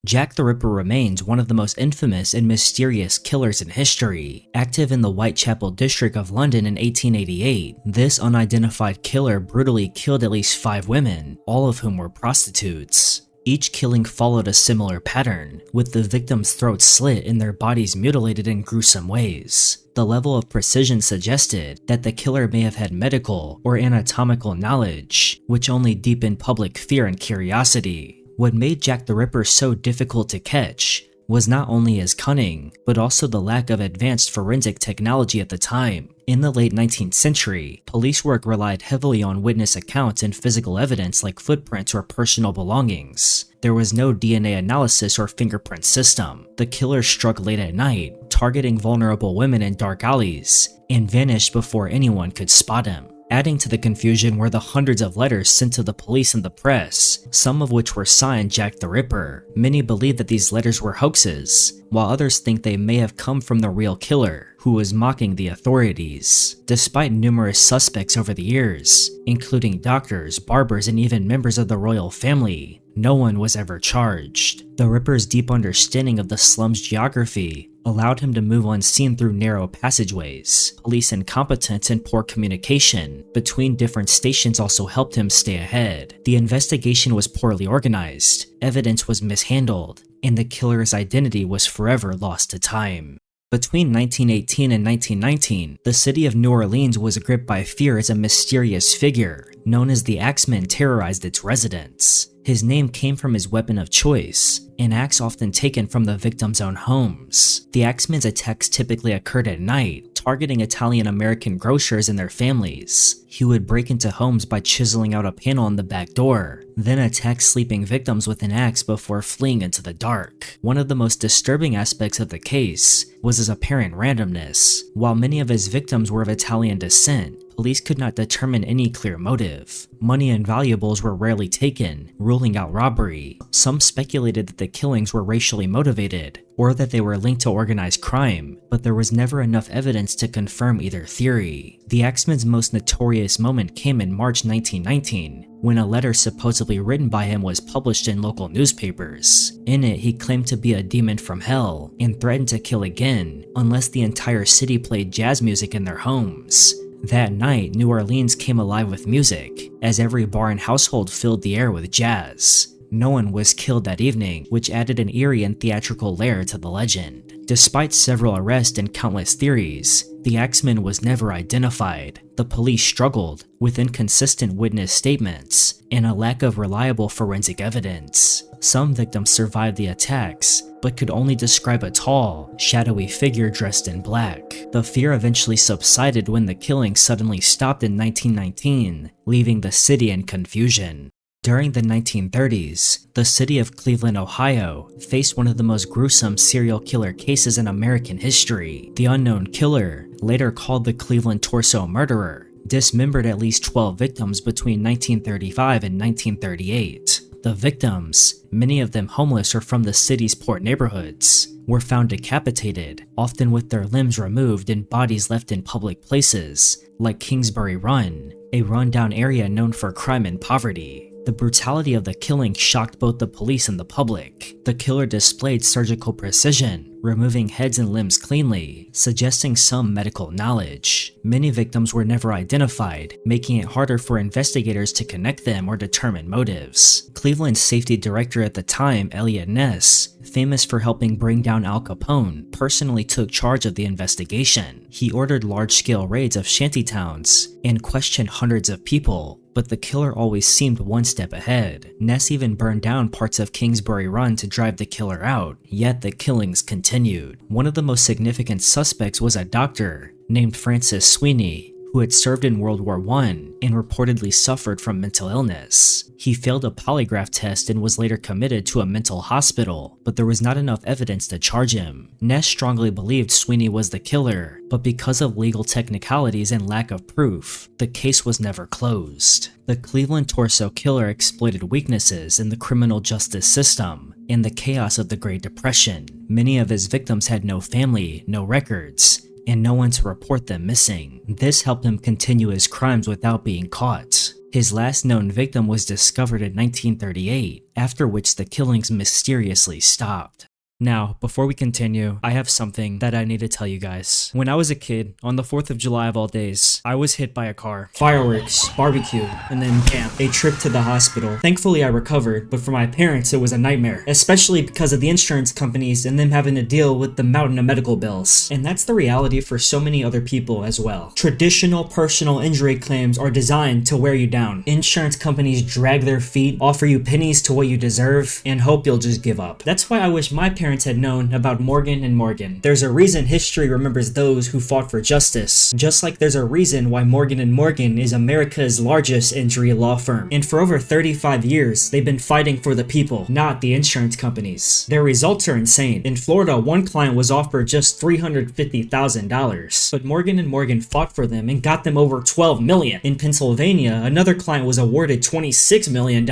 Jack the Ripper remains one of the most infamous and mysterious killers in history. Active in the Whitechapel district of London in 1888, this unidentified killer brutally killed at least 5 women, all of whom were prostitutes. Each killing followed a similar pattern, with the victims' throats slit and their bodies mutilated in gruesome ways. The level of precision suggested that the killer may have had medical or anatomical knowledge, which only deepened public fear and curiosity. What made Jack the Ripper so difficult to catch was not only his cunning, but also the lack of advanced forensic technology at the time. In the late 19th century, police work relied heavily on witness accounts and physical evidence like footprints or personal belongings. There was no DNA analysis or fingerprint system. The killer struck late at night, targeting vulnerable women in dark alleys, and vanished before anyone could spot him. Adding to the confusion were the hundreds of letters sent to the police and the press, some of which were signed Jack the Ripper. Many believe that these letters were hoaxes, while others think they may have come from the real killer, who was mocking the authorities. Despite numerous suspects over the years, including doctors, barbers, and even members of the royal family, no one was ever charged. The Ripper's deep understanding of the slum's geography allowed him to move unseen through narrow passageways. Police incompetence and poor communication between different stations also helped him stay ahead. The investigation was poorly organized, evidence was mishandled, and the killer's identity was forever lost to time. Between 1918 and 1919, the city of New Orleans was gripped by fear as a mysterious figure known as the Axeman terrorized its residents. His name came from his weapon of choice, an axe often taken from the victims' own homes. The Axeman's attacks typically occurred at night, targeting Italian-American grocers and their families. He would break into homes by chiseling out a panel on the back door, then attack sleeping victims with an axe before fleeing into the dark. One of the most disturbing aspects of the case was his apparent randomness. While many of his victims were of Italian descent, police could not determine any clear motive. Money and valuables were rarely taken, ruling out robbery. Some speculated that the killings were racially motivated, or that they were linked to organized crime, but there was never enough evidence to confirm either theory. The Axeman's most notorious moment came in March 1919, when a letter supposedly written by him was published in local newspapers. In it, he claimed to be a demon from hell, and threatened to kill again, unless the entire city played jazz music in their homes. That night, New Orleans came alive with music, as every bar and household filled the air with jazz. No one was killed that evening, which added an eerie and theatrical layer to the legend. Despite several arrests and countless theories, the Axeman was never identified. The police struggled with inconsistent witness statements and a lack of reliable forensic evidence. Some victims survived the attacks, but could only describe a tall, shadowy figure dressed in black. The fear eventually subsided when the killing suddenly stopped in 1919, leaving the city in confusion. During the 1930s, the city of Cleveland, Ohio, faced one of the most gruesome serial killer cases in American history. The unknown killer, later called the Cleveland Torso Murderer, dismembered at least 12 victims between 1935 and 1938. The victims, many of them homeless or from the city's poor neighborhoods, were found decapitated, often with their limbs removed and bodies left in public places, like Kingsbury Run, a rundown area known for crime and poverty. The brutality of the killing shocked both the police and the public. The killer displayed surgical precision, removing heads and limbs cleanly, suggesting some medical knowledge. Many victims were never identified, making it harder for investigators to connect them or determine motives. Cleveland's safety director at the time, Elliot Ness, famous for helping bring down Al Capone, personally took charge of the investigation. He ordered large-scale raids of shantytowns and questioned hundreds of people, but the killer always seemed one step ahead. Ness even burned down parts of Kingsbury Run to drive the killer out, yet the killings continued. One of the most significant suspects was a doctor named Francis Sweeney, who had served in World War I and reportedly suffered from mental illness. He failed a polygraph test and was later committed to a mental hospital, but there was not enough evidence to charge him. Ness strongly believed Sweeney was the killer, but because of legal technicalities and lack of proof, the case was never closed. The Cleveland Torso Killer exploited weaknesses in the criminal justice system and the chaos of the Great Depression. Many of his victims had no family, no records, and no one to report them missing. This helped him continue his crimes without being caught. His last known victim was discovered in 1938, after which the killings mysteriously stopped. Now, before we continue, I have something that I need to tell you guys. When I was a kid, on the 4th of July of all days, I was hit by a car. Fireworks, barbecue, and then bam, a trip to the hospital. Thankfully I recovered, but for my parents it was a nightmare, especially because of the insurance companies and them having to deal with the mountain of medical bills. And that's the reality for so many other people as well. Traditional personal injury claims are designed to wear you down. Insurance companies drag their feet, offer you pennies to what you deserve, and hope you'll just give up. That's why I wish my parents had known about Morgan & Morgan. There's a reason history remembers those who fought for justice, just like there's a reason why Morgan & Morgan is America's largest injury law firm. And for over 35 years, they've been fighting for the people, not the insurance companies. Their results are insane. In Florida, one client was offered just $350,000, but Morgan & Morgan fought for them and got them over $12 million. In Pennsylvania, another client was awarded $26 million,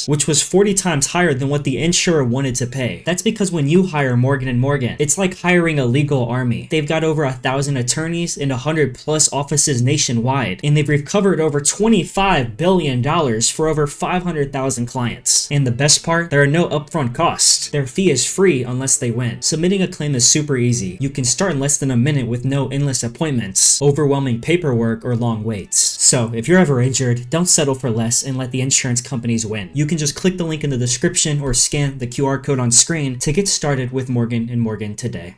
which was 40 times higher than what the insurer wanted to pay. That's because when you hire Morgan & Morgan, it's like hiring a legal army. They've got over 1,000 attorneys and 100 plus offices nationwide, and they've recovered over $25 billion for over 500,000 clients. And the best part, there are no upfront costs. Their fee is free unless they win. Submitting a claim is super easy. You can start in less than a minute with no endless appointments, overwhelming paperwork, or long waits. So if you're ever injured, don't settle for less and let the insurance companies win. You can just click the link in the description or scan the QR code on screen to get started with Morgan & Morgan today.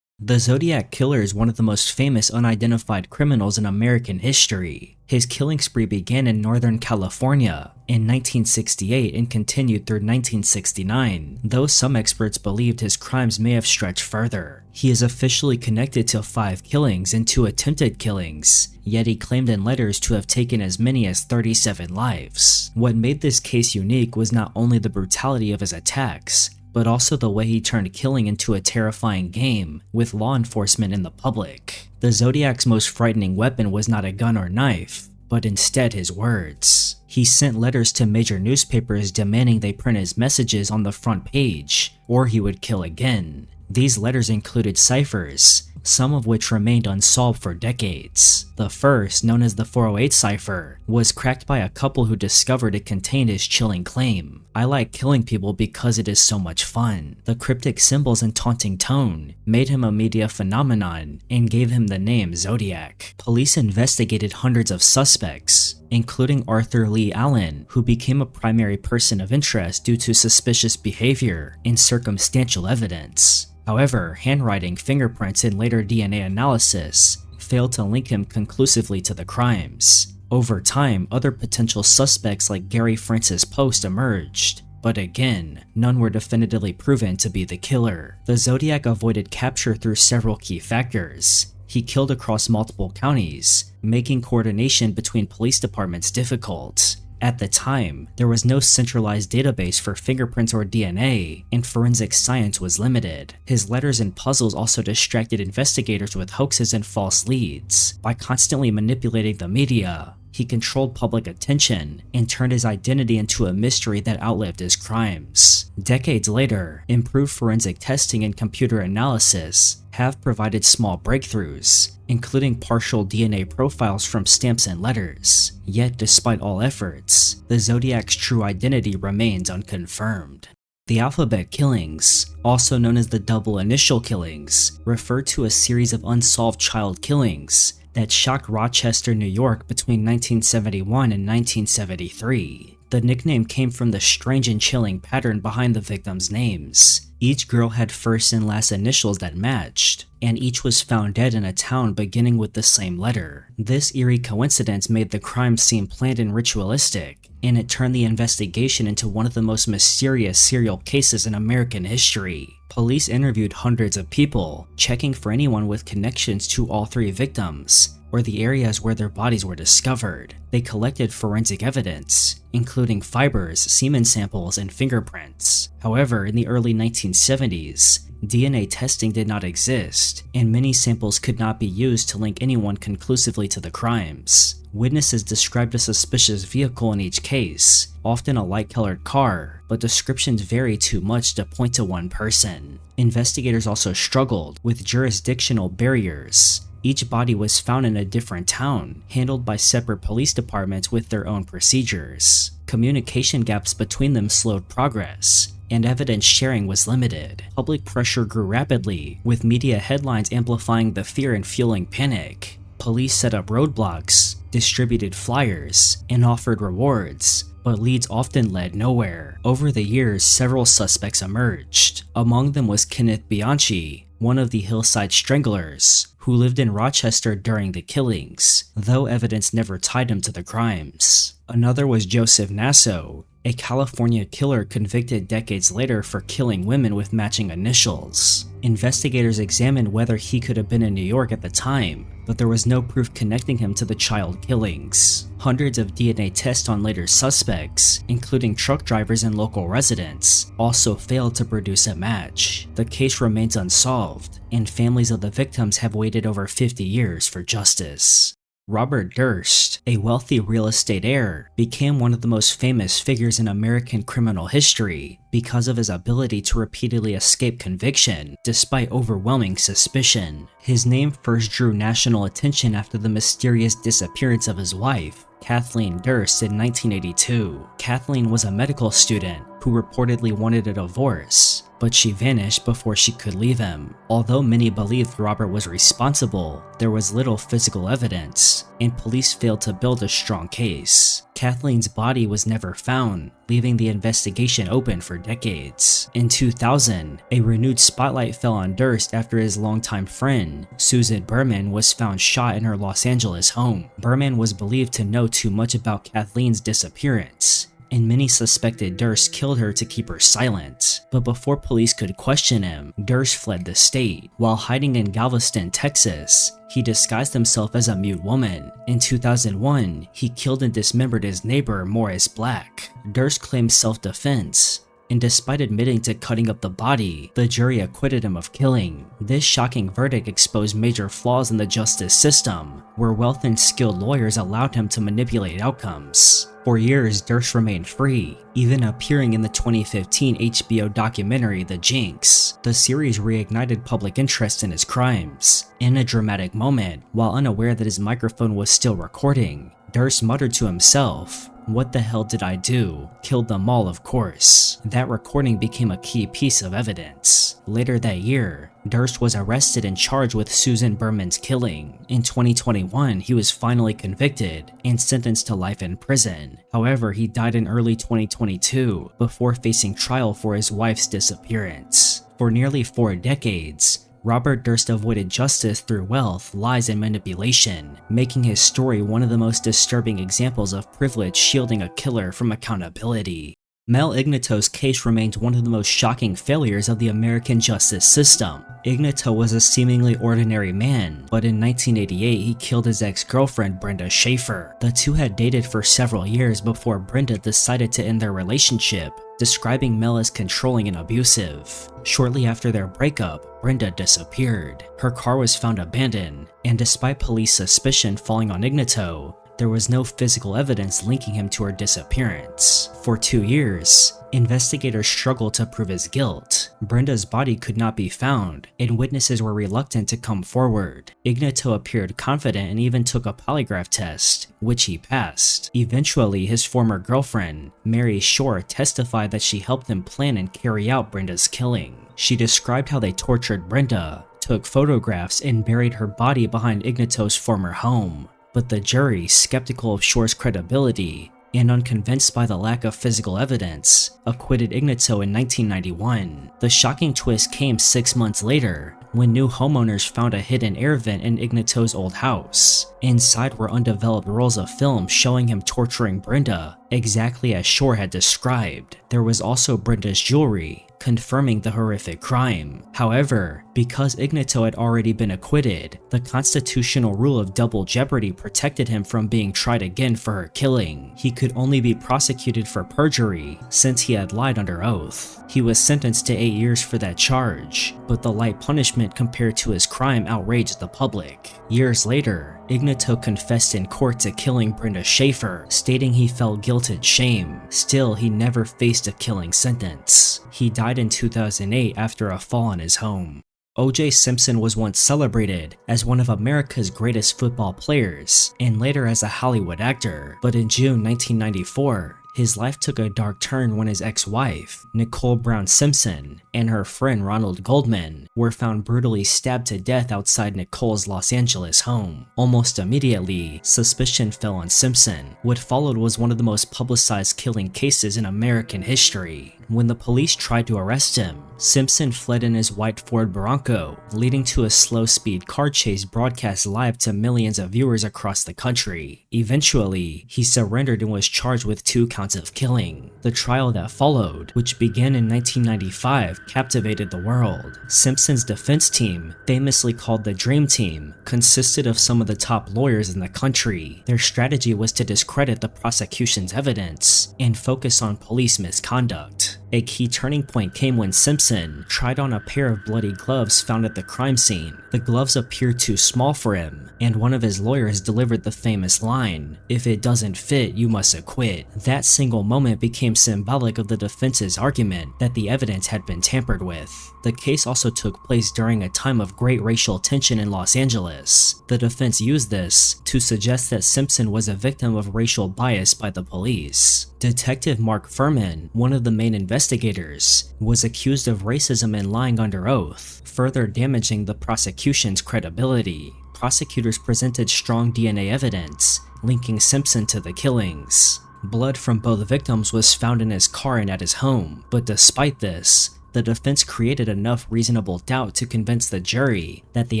The Zodiac Killer is one of the most famous unidentified criminals in American history. His killing spree began in Northern California in 1968 and continued through 1969, though some experts believed his crimes may have stretched further. He is officially connected to 5 killings and 2 attempted killings, yet he claimed in letters to have taken as many as 37 lives. What made this case unique was not only the brutality of his attacks, but also the way he turned killing into a terrifying game with law enforcement and the public. The Zodiac's most frightening weapon was not a gun or knife, but instead his words. He sent letters to major newspapers demanding they print his messages on the front page, or he would kill again. These letters included ciphers, some of which remained unsolved for decades. The first, known as the 408 cipher, was cracked by a couple who discovered it contained his chilling claim: "I like killing people because it is so much fun." The cryptic symbols and taunting tone made him a media phenomenon and gave him the name Zodiac. Police investigated hundreds of suspects, including Arthur Lee Allen, who became a primary person of interest due to suspicious behavior and circumstantial evidence. However, handwriting, fingerprints, and later DNA analysis failed to link him conclusively to the crimes. Over time, other potential suspects like Gary Francis Post emerged, but again, none were definitively proven to be the killer. The Zodiac avoided capture through several key factors. He killed across multiple counties, making coordination between police departments difficult. At the time, there was no centralized database for fingerprints or DNA, and forensic science was limited. His letters and puzzles also distracted investigators with hoaxes and false leads. By constantly manipulating the media, he controlled public attention and turned his identity into a mystery that outlived his crimes. Decades later, improved forensic testing and computer analysis have provided small breakthroughs, including partial DNA profiles from stamps and letters. Yet, despite all efforts, the Zodiac's true identity remains unconfirmed. The Alphabet Killings, also known as the Double Initial Killings, refer to a series of unsolved child killings that shocked Rochester, New York between 1971 and 1973. The nickname came from the strange and chilling pattern behind the victims' names. Each girl had first and last initials that matched, and each was found dead in a town beginning with the same letter. This eerie coincidence made the crime seem planned and ritualistic, and it turned the investigation into one of the most mysterious serial cases in American history. Police interviewed hundreds of people, checking for anyone with connections to all 3 victims, or the areas where their bodies were discovered. They collected forensic evidence, including fibers, semen samples, and fingerprints. However, in the early 1970s, DNA testing did not exist, and many samples could not be used to link anyone conclusively to the crimes. Witnesses described a suspicious vehicle in each case, often a light-colored car, but descriptions vary too much to point to one person. Investigators also struggled with jurisdictional barriers, Each body was found in a different town, handled by separate police departments with their own procedures. Communication gaps between them slowed progress, and evidence sharing was limited. Public pressure grew rapidly, with media headlines amplifying the fear and fueling panic. Police set up roadblocks, distributed flyers, and offered rewards, but leads often led nowhere. Over the years, several suspects emerged. Among them was Kenneth Bianchi, one of the Hillside Stranglers, who lived in Rochester during the killings, though evidence never tied him to the crimes. Another was Joseph Nasso, a California killer convicted decades later for killing women with matching initials. Investigators examined whether he could have been in New York at the time, but there was no proof connecting him to the child killings. Hundreds of DNA tests on later suspects, including truck drivers and local residents, also failed to produce a match. The case remains unsolved, and families of the victims have waited over 50 years for justice. Robert Durst, a wealthy real estate heir, became one of the most famous figures in American criminal history because of his ability to repeatedly escape conviction despite overwhelming suspicion. His name first drew national attention after the mysterious disappearance of his wife, Kathleen Durst, in 1982. Kathleen was a medical student who reportedly wanted a divorce, but she vanished before she could leave him. Although many believed Robert was responsible, there was little physical evidence, and police failed to build a strong case. Kathleen's body was never found, leaving the investigation open for decades. In 2000, a renewed spotlight fell on Durst after his longtime friend, Susan Berman, was found shot in her Los Angeles home. Berman was believed to know too much about Kathleen's disappearance, and many suspected Durst killed her to keep her silent. But before police could question him, Durst fled the state. While hiding in Galveston, Texas, he disguised himself as a mute woman. In 2001, he killed and dismembered his neighbor, Morris Black. Durst claimed self-defense, and despite admitting to cutting up the body, the jury acquitted him of killing. This shocking verdict exposed major flaws in the justice system, where wealth and skilled lawyers allowed him to manipulate outcomes. For years, Durst remained free, even appearing in the 2015 HBO documentary The Jinx. The series reignited public interest in his crimes. In a dramatic moment, while unaware that his microphone was still recording, Durst muttered to himself, "What the hell did I do? Killed them all, of course." That recording became a key piece of evidence. Later that year, Durst was arrested and charged with Susan Berman's killing. In 2021, he was finally convicted and sentenced to life in prison. However, he died in early 2022 before facing trial for his wife's disappearance. For nearly 4 decades, Robert Durst avoided justice through wealth, lies, and manipulation, making his story one of the most disturbing examples of privilege shielding a killer from accountability. Mel Ignatow's case remains one of the most shocking failures of the American justice system. Ignatow was a seemingly ordinary man, but in 1988 he killed his ex-girlfriend Brenda Schaefer. The two had dated for several years before Brenda decided to end their relationship, describing Mel as controlling and abusive. Shortly after their breakup, Brenda disappeared. Her car was found abandoned, and despite police suspicion falling on Ignatow, there was no physical evidence linking him to her disappearance. For 2 years, investigators struggled to prove his guilt. Brenda's body could not be found, and witnesses were reluctant to come forward. Ignatow appeared confident and even took a polygraph test, which he passed. Eventually, his former girlfriend, Mary Shore, testified that she helped him plan and carry out Brenda's killing. She described how they tortured Brenda, took photographs, and buried her body behind Ignatow's former home. But the jury, skeptical of Shore's credibility and unconvinced by the lack of physical evidence, acquitted Ignatow in 1991. The shocking twist came 6 months later, when new homeowners found a hidden air vent in Ignatow's old house. Inside were undeveloped rolls of film showing him torturing Brenda, exactly as Shore had described. There was also Brenda's jewelry, confirming the horrific crime. However, because Ignatow had already been acquitted, the constitutional rule of double jeopardy protected him from being tried again for her killing. He could only be prosecuted for perjury, since he had lied under oath. He was sentenced to 8 years for that charge, but the light punishment compared to his crime outraged the public. Years later, Ignatow confessed in court to killing Brenda Schaefer, stating he felt guilt and shame. Still, he never faced a killing sentence. He died in 2008 after a fall in his home. O.J. Simpson was once celebrated as one of America's greatest football players and later as a Hollywood actor, but in June 1994, his life took a dark turn when his ex-wife, Nicole Brown Simpson, and her friend Ronald Goldman were found brutally stabbed to death outside Nicole's Los Angeles home. Almost immediately, suspicion fell on Simpson. What followed was one of the most publicized killing cases in American history. When the police tried to arrest him, Simpson fled in his white Ford Bronco, leading to a slow-speed car chase broadcast live to millions of viewers across the country. Eventually, he surrendered and was charged with 2 counts of killing. The trial that followed, which began in 1995, captivated the world. Simpson's defense team, famously called the Dream Team, consisted of some of the top lawyers in the country. Their strategy was to discredit the prosecution's evidence and focus on police misconduct. A key turning point came when Simpson tried on a pair of bloody gloves found at the crime scene. The gloves appeared too small for him, and one of his lawyers delivered the famous line, "If it doesn't fit, you must acquit." That single moment became symbolic of the defense's argument that the evidence had been tampered with. The case also took place during a time of great racial tension in Los Angeles. The defense used this to suggest that Simpson was a victim of racial bias by the police. Detective Mark Furman, one of the main investigators, was accused of racism and lying under oath, further damaging the prosecution's credibility. Prosecutors presented strong DNA evidence linking Simpson to the killings. Blood from both victims was found in his car and at his home, but despite this, the defense created enough reasonable doubt to convince the jury that the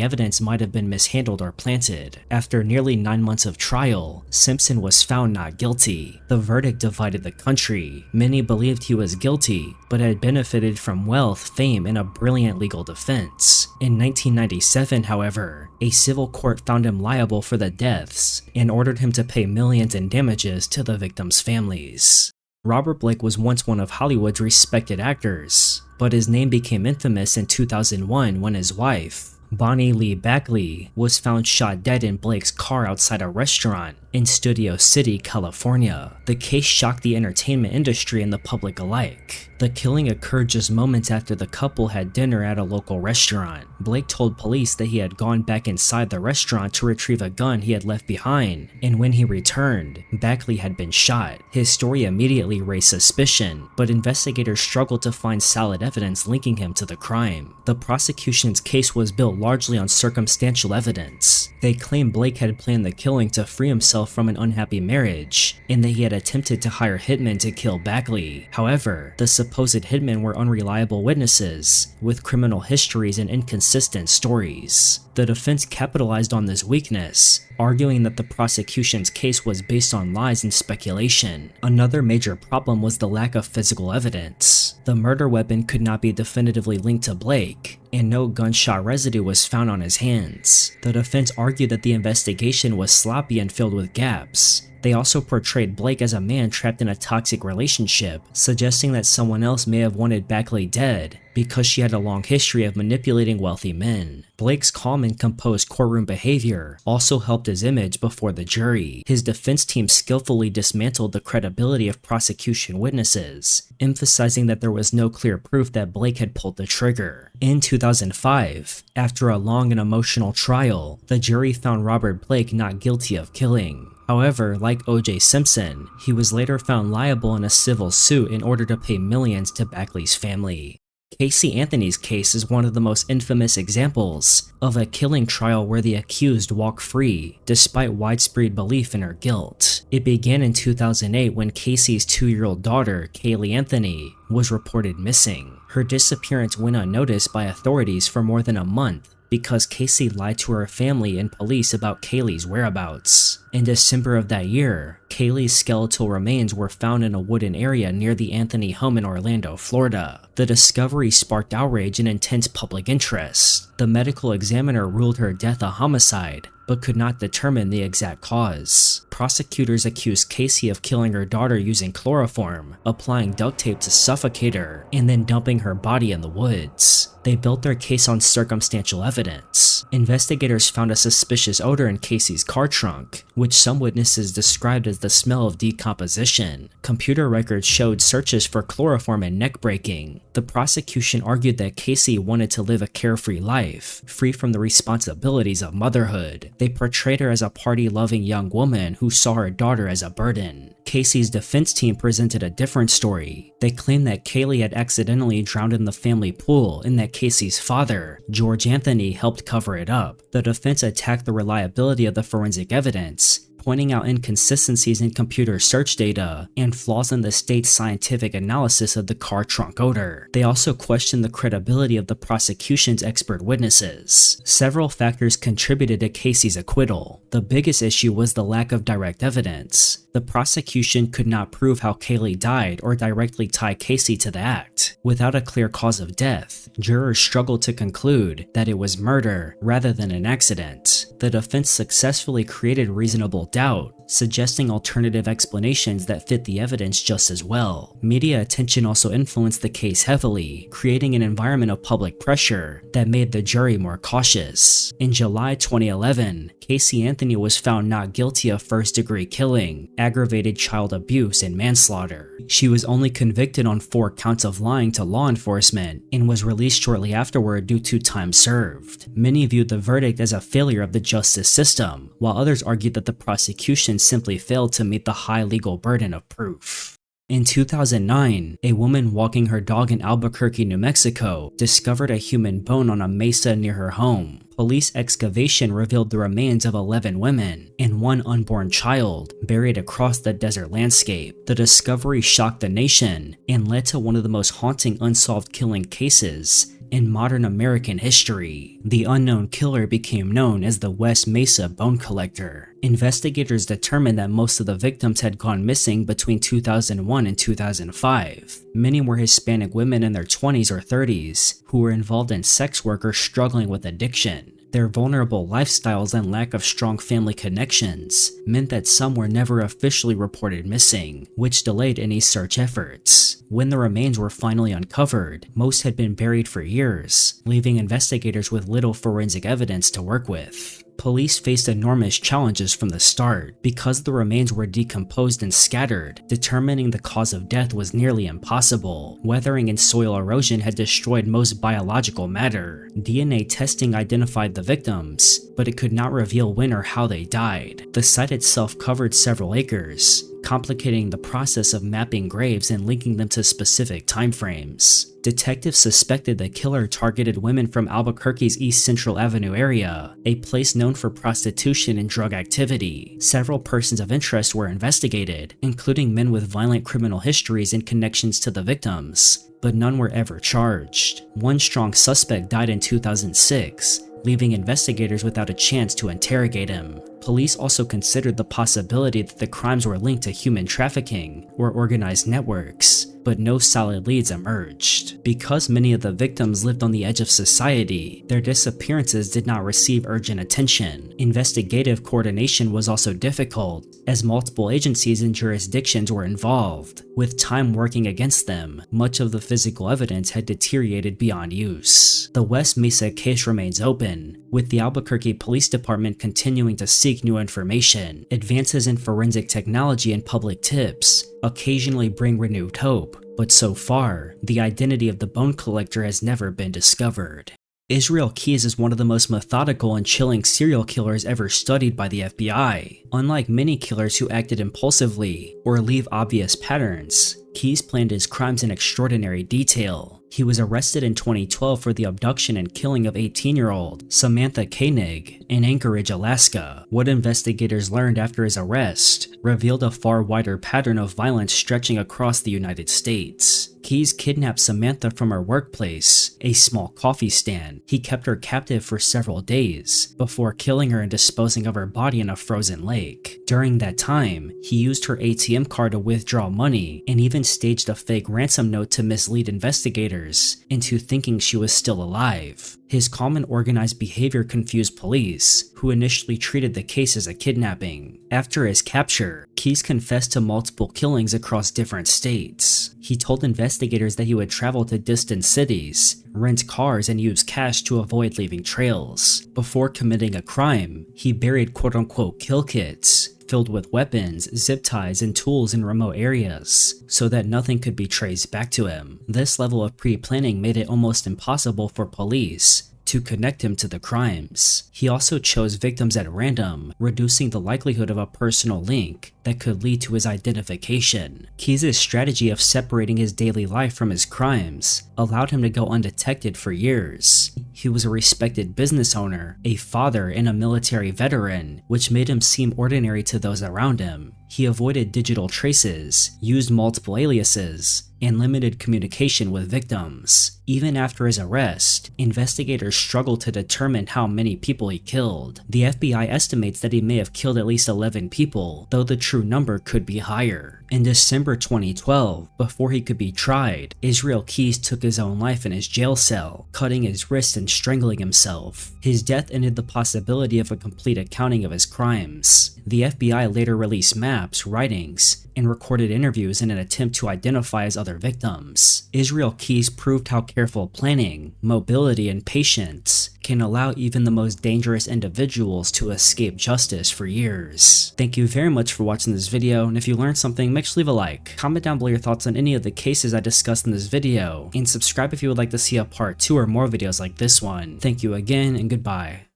evidence might have been mishandled or planted. After nearly 9 months of trial, Simpson was found not guilty. The verdict divided the country. Many believed he was guilty, but had benefited from wealth, fame, and a brilliant legal defense. In 1997, however, a civil court found him liable for the deaths and ordered him to pay millions in damages to the victims' families. Robert Blake was once one of Hollywood's respected actors, but his name became infamous in 2001 when his wife, Bonnie Lee Bakley, was found shot dead in Blake's car outside a restaurant in Studio City, California. The case shocked the entertainment industry and the public alike. The killing occurred just moments after the couple had dinner at a local restaurant. Blake told police that he had gone back inside the restaurant to retrieve a gun he had left behind, and when he returned, Bakley had been shot. His story immediately raised suspicion, but investigators struggled to find solid evidence linking him to the crime. The prosecution's case was built largely on circumstantial evidence. They claimed Blake had planned the killing to free himself from an unhappy marriage, and that he had attempted to hire hitmen to kill Bakley. However, the supposed hitmen were unreliable witnesses, with criminal histories and inconsistent stories. The defense capitalized on this weakness, arguing that the prosecution's case was based on lies and speculation. Another major problem was the lack of physical evidence. The murder weapon could not be definitively linked to Blake, and no gunshot residue was found on his hands. The defense argued that the investigation was sloppy and filled with gaps. They also portrayed Blake as a man trapped in a toxic relationship, suggesting that someone else may have wanted Bakley dead because she had a long history of manipulating wealthy men. Blake's calm and composed courtroom behavior also helped his image before the jury. His defense team skillfully dismantled the credibility of prosecution witnesses, emphasizing that there was no clear proof that Blake had pulled the trigger. In 2005, after a long and emotional trial, the jury found Robert Blake not guilty of killing. However, like O.J. Simpson, he was later found liable in a civil suit in order to pay millions to Bakley's family. Casey Anthony's case is one of the most infamous examples of a killing trial where the accused walked free despite widespread belief in her guilt. It began in 2008 when Casey's 2-year-old daughter, Kaylee Anthony, was reported missing. Her disappearance went unnoticed by authorities for more than a month because Casey lied to her family and police about Kaylee's whereabouts. In December of that year, Kaylee's skeletal remains were found in a wooded area near the Anthony home in Orlando, Florida. The discovery sparked outrage and intense public interest. The medical examiner ruled her death a homicide, but could not determine the exact cause. Prosecutors accused Casey of killing her daughter using chloroform, applying duct tape to suffocate her, and then dumping her body in the woods. They built their case on circumstantial evidence. Investigators found a suspicious odor in Casey's car trunk, which some witnesses described as the smell of decomposition. Computer records showed searches for chloroform and neck breaking. The prosecution argued that Casey wanted to live a carefree life, free from the responsibilities of motherhood. They portrayed her as a party-loving young woman who saw her daughter as a burden. Casey's defense team presented a different story. They claimed that Kaylee had accidentally drowned in the family pool and that Casey's father, George Anthony, helped cover it up. The defense attacked the reliability of the forensic evidence, pointing out inconsistencies in computer search data and flaws in the state's scientific analysis of the car trunk odor. They also questioned the credibility of the prosecution's expert witnesses. Several factors contributed to Casey's acquittal. The biggest issue was the lack of direct evidence. The prosecution could not prove how Kaylee died or directly tie Casey to the act. Without a clear cause of death, jurors struggled to conclude that it was murder rather than an accident. The defense successfully created reasonable doubt, suggesting alternative explanations that fit the evidence just as well. Media attention also influenced the case heavily, creating an environment of public pressure that made the jury more cautious. In July 2011, Casey Anthony was found not guilty of first-degree killing, aggravated child abuse, and manslaughter. She was only convicted on 4 counts of lying to law enforcement and was released shortly afterward due to time served. Many viewed the verdict as a failure of the justice system, while others argued that the prosecution simply failed to meet the high legal burden of proof. In 2009, a woman walking her dog in Albuquerque, New Mexico, discovered a human bone on a mesa near her home. Police excavation revealed the remains of 11 women and 1 unborn child buried across the desert landscape. The discovery shocked the nation and led to one of the most haunting unsolved killing cases in modern American history. The unknown killer became known as the West Mesa Bone Collector. Investigators determined that most of the victims had gone missing between 2001 and 2005. Many were Hispanic women in their 20s or 30s who were involved in sex work or struggling with addiction. Their vulnerable lifestyles and lack of strong family connections meant that some were never officially reported missing, which delayed any search efforts. When the remains were finally uncovered, most had been buried for years, leaving investigators with little forensic evidence to work with. Police faced enormous challenges from the start. Because the remains were decomposed and scattered, determining the cause of death was nearly impossible. Weathering and soil erosion had destroyed most biological matter. DNA testing identified the victims, but it could not reveal when or how they died. The site itself covered several acres, complicating the process of mapping graves and linking them to specific timeframes. Detectives suspected the killer targeted women from Albuquerque's East Central Avenue area, a place known for prostitution and drug activity. Several persons of interest were investigated, including men with violent criminal histories and connections to the victims, but none were ever charged. One strong suspect died in 2006, leaving investigators without a chance to interrogate him. Police also considered the possibility that the crimes were linked to human trafficking or organized networks, but no solid leads emerged. Because many of the victims lived on the edge of society, their disappearances did not receive urgent attention. Investigative coordination was also difficult, as multiple agencies and jurisdictions were involved. With time working against them, much of the physical evidence had deteriorated beyond use. The West Mesa case remains open, with the Albuquerque Police Department continuing to seek new information. Advances in forensic technology and public tips occasionally bring renewed hope, but so far, the identity of the bone collector has never been discovered. Israel Keyes is one of the most methodical and chilling serial killers ever studied by the FBI. Unlike many killers who acted impulsively or leave obvious patterns, Keyes planned his crimes in extraordinary detail. He was arrested in 2012 for the abduction and killing of 18-year-old Samantha Koenig in Anchorage, Alaska. What investigators learned after his arrest revealed a far wider pattern of violence stretching across the United States. Keyes kidnapped Samantha from her workplace, a small coffee stand. He kept her captive for several days before killing her and disposing of her body in a frozen lake. During that time, he used her ATM card to withdraw money and even staged a fake ransom note to mislead investigators investigators into thinking she was still alive. His calm and organized behavior confused police, who initially treated the case as a kidnapping. After his capture, Keyes confessed to multiple killings across different states. He told investigators that he would travel to distant cities, rent cars, and use cash to avoid leaving trails. Before committing a crime, he buried quote-unquote kill kits filled with weapons, zip ties, and tools in remote areas, so that nothing could be traced back to him. This level of pre-planning made it almost impossible for police to connect him to the crimes. He also chose victims at random, reducing the likelihood of a personal link that could lead to his identification. Keyes' strategy of separating his daily life from his crimes allowed him to go undetected for years. He was a respected business owner, a father, and a military veteran, which made him seem ordinary to those around him. He avoided digital traces, used multiple aliases, and limited communication with victims. Even after his arrest, investigators struggled to determine how many people he killed. The FBI estimates that he may have killed at least 11 people, though the true number could be higher. In December 2012, before he could be tried, Israel Keyes took his own life in his jail cell, cutting his wrists and strangling himself. His death ended the possibility of a complete accounting of his crimes. The FBI later released maps, writings, and recorded interviews in an attempt to identify his other victims. Israel Keyes proved how careful planning, mobility, and patience can allow even the most dangerous individuals to escape justice for years. Thank you very much for watching this video, and if you learned something, make sure to leave a like. Comment down below your thoughts on any of the cases I discussed in this video, and subscribe if you would like to see a part 2 or more videos like this one. Thank you again, and goodbye.